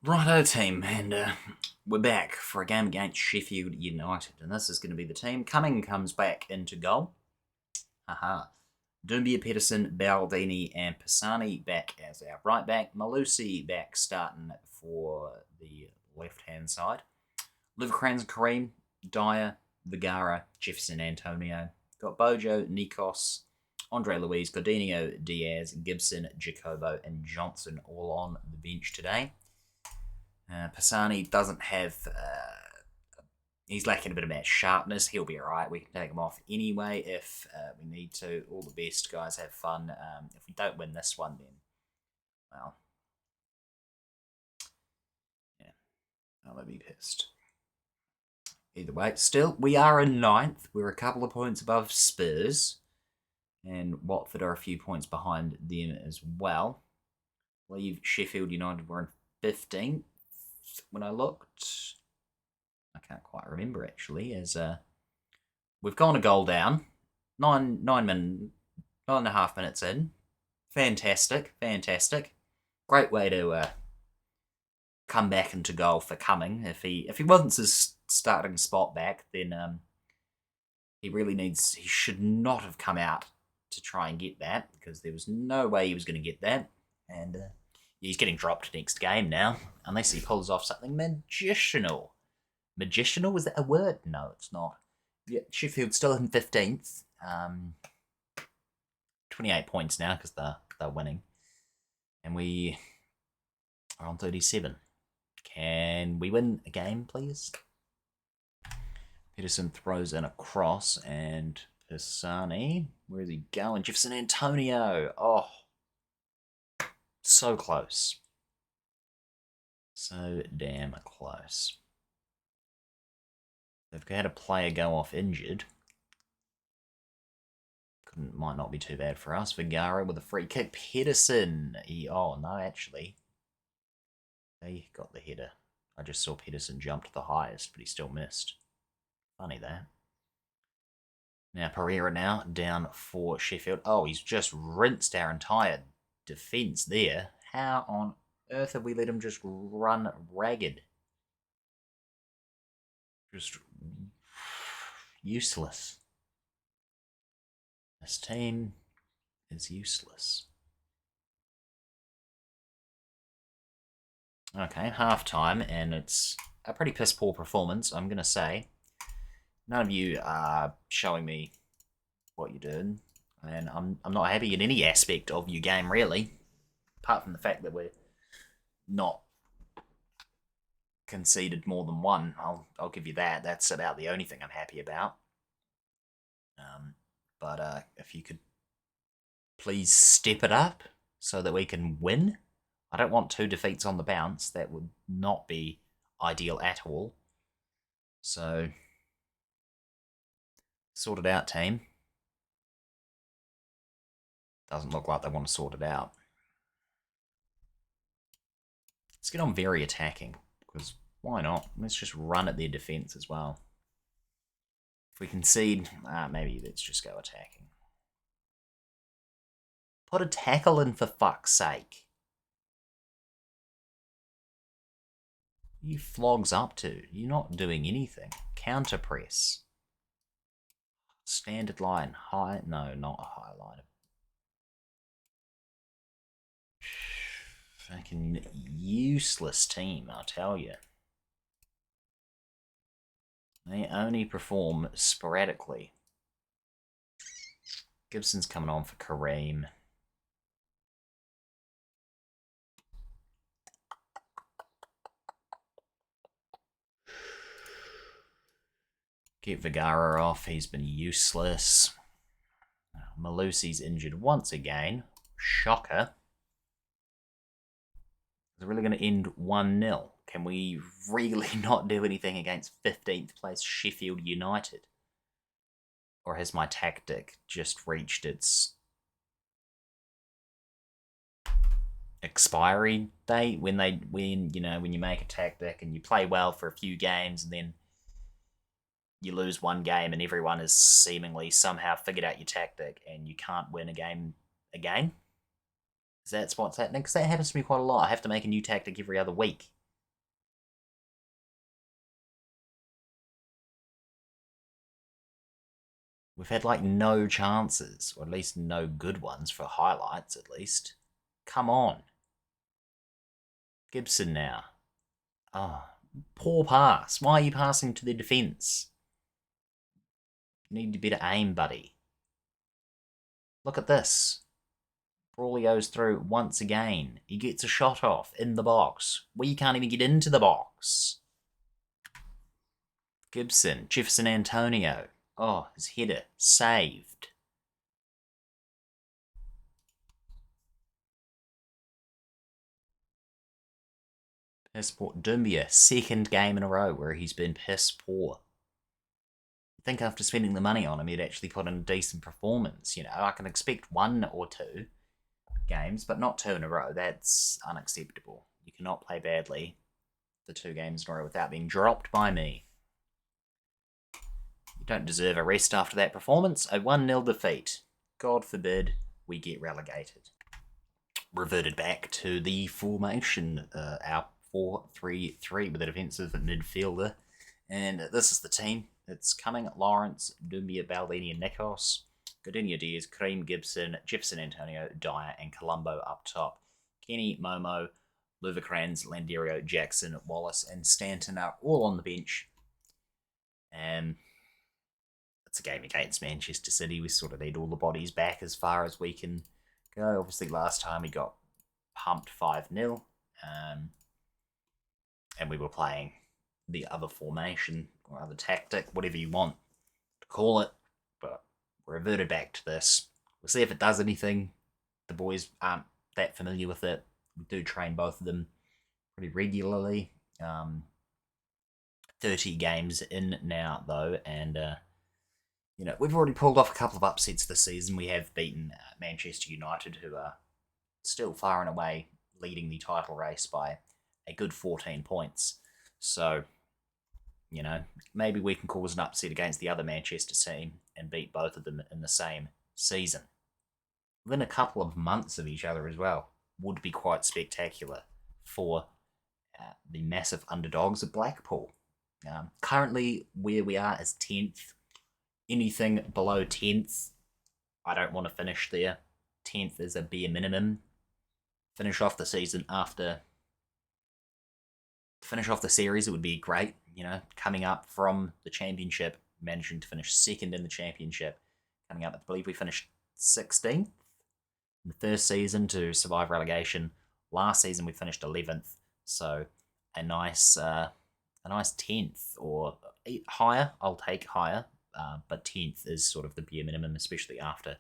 Righto team, and we're back for a game against Sheffield United, and this is going to be the team. Cumming comes back into goal. Haha. Doumbia, Pedersen, Baldini, and Pisani back as our right back. Malusi back starting for the left-hand side. Livercrans, Kareem, Dyer, Vigara, Jefferson, Antonio. Got Bojo, Nikos, Andre Luiz, Godinho, Diaz, Gibson, Jacobo, and Johnson all on the bench today. Pisani doesn't have. He's lacking a bit of match sharpness. He'll be alright. We can take him off anyway if we need to. All the best, guys. Have fun. If we don't win this one, then, well, yeah, I'll be pissed. Either way, still, we are in ninth. We're a couple of points above Spurs, and Watford are a few points behind them as well. I believe Sheffield United were in 15th when I looked. I can't quite remember actually, as we've gone a goal down. 9.5 minutes in. Fantastic. Great way to come back into goal for Cumming. If he wasn't his starting spot back, then he should not have come out to try and get that, because there was no way he was going to get that. And he's getting dropped next game now, unless he pulls off something magicianal. Magicianal? Is that a word? No, it's not. Yeah, Sheffield's still in 15th. 28 points now because they're winning. And we are on 37. Can we win a game, please? Pedersen throws in a cross, and Pisani, where is he going? Jefferson Antonio. Oh, so close. So damn close. They've had a player go off injured. Might not be too bad for us. Vigara with a free kick. Pedersen. Oh, no, actually. They got the header. I just saw Pedersen jump to the highest, but he still missed. Funny that. Now Pereira now down for Sheffield. Oh, he's just rinsed our entire defence there. How on earth have we let him just run ragged? Just useless. This team is useless. Okay, half time, and it's a pretty piss poor performance, I'm going to say. None of you are showing me what you're doing, and I'm not happy in any aspect of your game, really, apart from the fact that we're not conceded more than one. I'll give you that. That's about the only thing I'm happy about. But if you could please step it up so that we can win. I don't want 2 defeats on the bounce. That would not be ideal at all. So, sort it out, team. Doesn't look like they want to sort it out. Let's get on very attacking, because why not? Let's just run at their defence as well. If we concede, maybe let's just go attacking. Put a tackle in, for fuck's sake. You flogs up to? You're not doing anything. Counter press. Standard line. High? No, not a high line. Fucking useless team, I'll tell you. They only perform sporadically. Gibson's coming on for Kareem. Get Vigara off. He's been useless. Malusi's injured once again. Shocker. Is it really going to end 1-0? Can we really not do anything against 15th place Sheffield United? Or has my tactic just reached its expiry date? When you make a tactic and you play well for a few games, and then you lose one game and everyone has seemingly somehow figured out your tactic and you can't win a game again? That's what's happening? Because that happens to me quite a lot. I have to make a new tactic every other week. We've had like no chances, or at least no good ones for highlights, at least. Come on. Gibson now. Oh, poor pass. Why are you passing to the defence? You need to better aim, buddy. Look at this. Brawley goes through once again. He gets a shot off in the box. We can't even get into the box. Gibson, Jefferson Antonio. Oh, his header. Saved. Piss poor. Doumbia, second game in a row where he's been piss poor. I think after spending the money on him, he'd actually put in a decent performance. You know, I can expect 1 or 2 games, but not 2 in a row. That's unacceptable. You cannot play badly the 2 games in a row without being dropped by me. You don't deserve a rest after that performance. A 1-0 defeat. God forbid we get relegated. Reverted back to the formation, our 4-3-3 with a defensive midfielder. And this is the team. It's Cumming, Lawrence, Doumbia, Baldini, and Nikos. Gardenia Diaz, Cream, Gibson, Jefferson Antonio, Dyer, and Colombo up top. Kenny, Momo, Luvacrans, Landerio, Jackson, Wallace, and Stanton are all on the bench. It's a game against Manchester City. We sort of need all the bodies back as far as we can go. Obviously, last time we got pumped 5-0, and we were playing the other formation or other tactic, whatever you want to call it. But we're reverted back to this. We'll see if it does anything. The boys aren't that familiar with it. We do train both of them pretty regularly. 30 games in now, though, and we've already pulled off a couple of upsets this season. We have beaten Manchester United, who are still far and away leading the title race by a good 14 points. So, maybe we can cause an upset against the other Manchester team and beat both of them in the same season. Within a couple of months of each other as well. Would be quite spectacular for the massive underdogs of Blackpool. Currently, where we are is 10th. Anything below 10th, I don't want to finish there. 10th is a bare minimum. Finish off the season after. Finish off the series, it would be great. Coming up from the championship, managing to finish second in the championship. Coming up, I believe we finished 16th in the first season to survive relegation. Last season we finished 11th, so a nice 10th or higher. I'll take higher. But 10th is sort of the bare minimum, especially after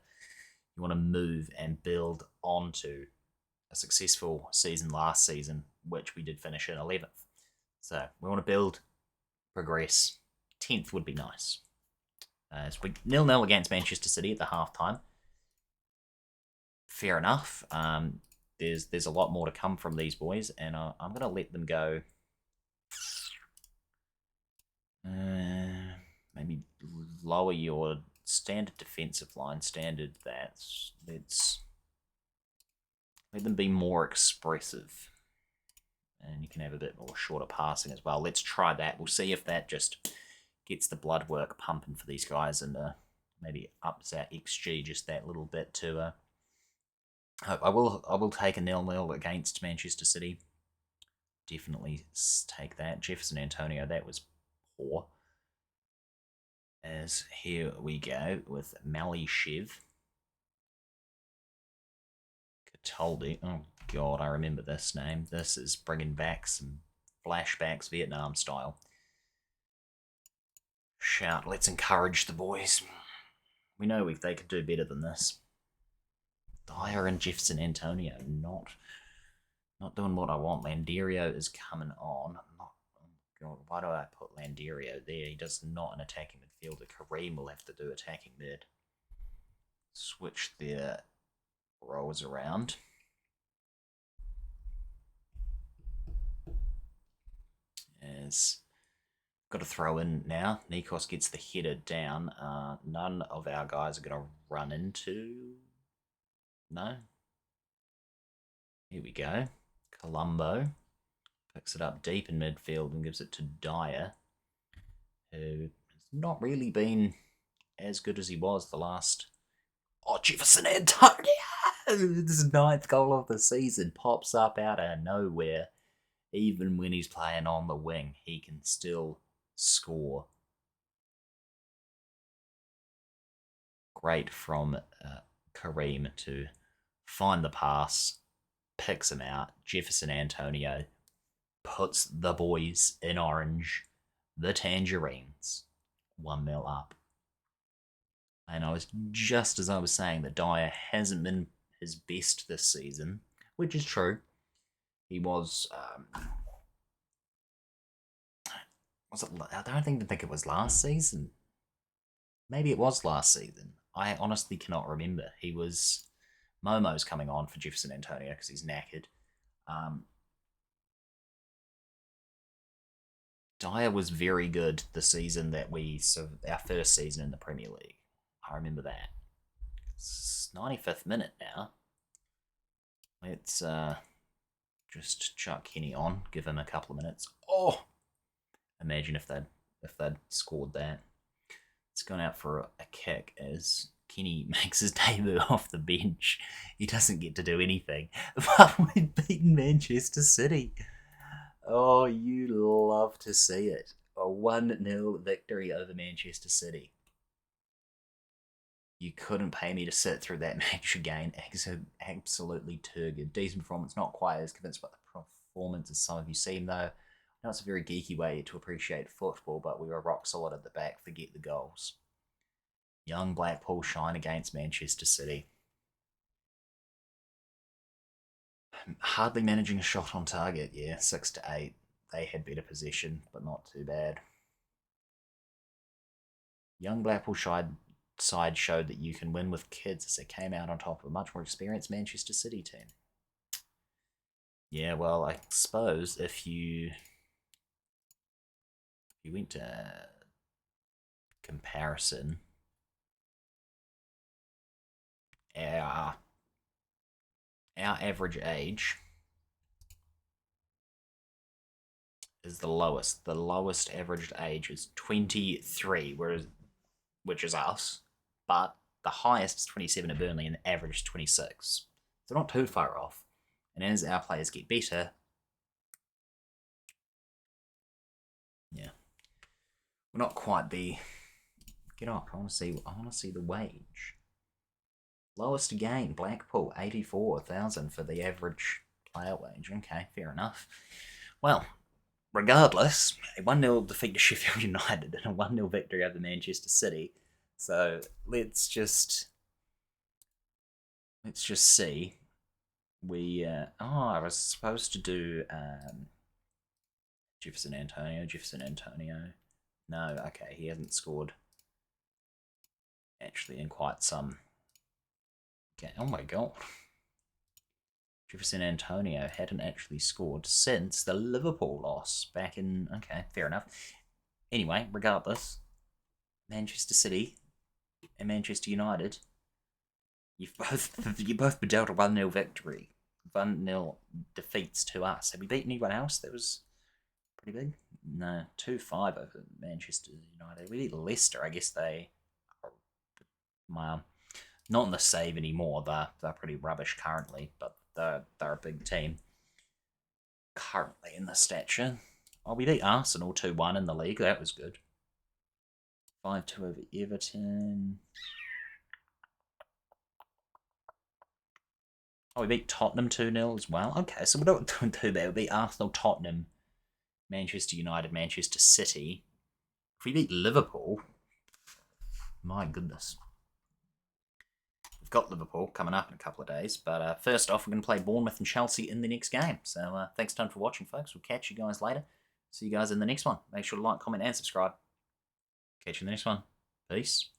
you want to move and build onto a successful season last season, which we did finish in 11th. So we want to build, progress. 10th would be nice. So we 0-0 against Manchester City at the halftime. Fair enough. There's a lot more to come from these boys, and I'm going to let them go. Maybe lower your standard defensive line, let's let them be more expressive. And you can have a bit more shorter passing as well. Let's try that. We'll see if that just gets the blood work pumping for these guys and maybe ups our XG just that little bit to I will take a 0-0 against Manchester City. Definitely take that. Jefferson Antonio, that was poor. As here we go with Malishev. Cataldi. Oh god, I remember this name. This is bringing back some flashbacks, Vietnam style. Shout, let's encourage the boys. We know they could do better than this. Dyer and Jefferson Antonio not doing what I want. Landerio is coming on. God, why do I put Landerio there? He does not an attacking midfielder. Kareem will have to do attacking mid. Switch their roles around. As got to throw in now. Nikos gets the header down. None of our guys are going to run into. No. Here we go. Colombo picks it up deep in midfield and gives it to Dyer, who has not really been as good as he was the last. Oh, Jefferson Antonio! His 9th goal of the season pops up out of nowhere. Even when he's playing on the wing, he can still score. Great from Kareem to find the pass, picks him out. Jefferson Antonio puts the boys in orange, the Tangerines, 1-0 up. And just as I was saying that Dyer hasn't been his best this season, which is true. He was it? I don't even think it was last season. Maybe it was last season. I honestly cannot remember. He was Momo's coming on for Jefferson Antonio because he's knackered. Dyer was very good the season that our first season in the Premier League. I remember that. It's 95th minute now. Let's just chuck Kenny on, give him a couple of minutes. Oh, imagine if they'd scored that. It's gone out for a kick as Kenny makes his debut off the bench. He doesn't get to do anything, but we've beaten Manchester City. Oh, you love to see it. A 1-0 victory over Manchester City. You couldn't pay me to sit through that match again. Absolutely turgid. Decent performance, not quite as convinced by the performance as some of you seem, though. I know it's a very geeky way to appreciate football, but we were rock solid at the back. Forget the goals. Young Blackpool shine against Manchester City. Hardly managing a shot on target, yeah, 6 to 8. They had better possession, but not too bad. Young Blackpool side showed that you can win with kids as they came out on top of a much more experienced Manchester City team. Yeah, well, I suppose if you went to comparison, our average age is the lowest. The lowest averaged age is 23, which is us, but the highest is 27 at Burnley and the average is 26. So not too far off. And as our players get better, yeah, we'll not quite be. Get up! I want to see the wage. Lowest again, Blackpool, 84,000 for the average player wage. Okay, fair enough. Well, regardless, a 1-0 defeat to Sheffield United and a 1-0 victory over Manchester City. So let's just see. I was supposed to do Jefferson Antonio. No, okay, he hasn't scored actually in quite some. Okay, oh my god. Jefferson Antonio hadn't actually scored since the Liverpool loss back in. Okay, fair enough. Anyway, regardless, Manchester City and Manchester United, you both been dealt a 1-0 victory, 1-0 defeats to us. Have we beaten anyone else that was pretty big? No, 2-5 over Manchester United. We beat Leicester. I guess they are not in the save anymore. They're pretty rubbish currently, but they're a big team currently in the stature. Oh, we beat Arsenal 2-1 in the league. That was good. 5-2 over Everton. Oh, we beat Tottenham 2-0 as well. Okay, so we're not doing too bad. We beat Arsenal, Tottenham, Manchester United, Manchester City. If we beat Liverpool, my goodness. We've got Liverpool coming up in a couple of days, but first off, we're going to play Bournemouth and Chelsea in the next game. So thanks a ton for watching, folks. We'll catch you guys later. See you guys in the next one. Make sure to like, comment, and subscribe. Catch you in the next one. Peace.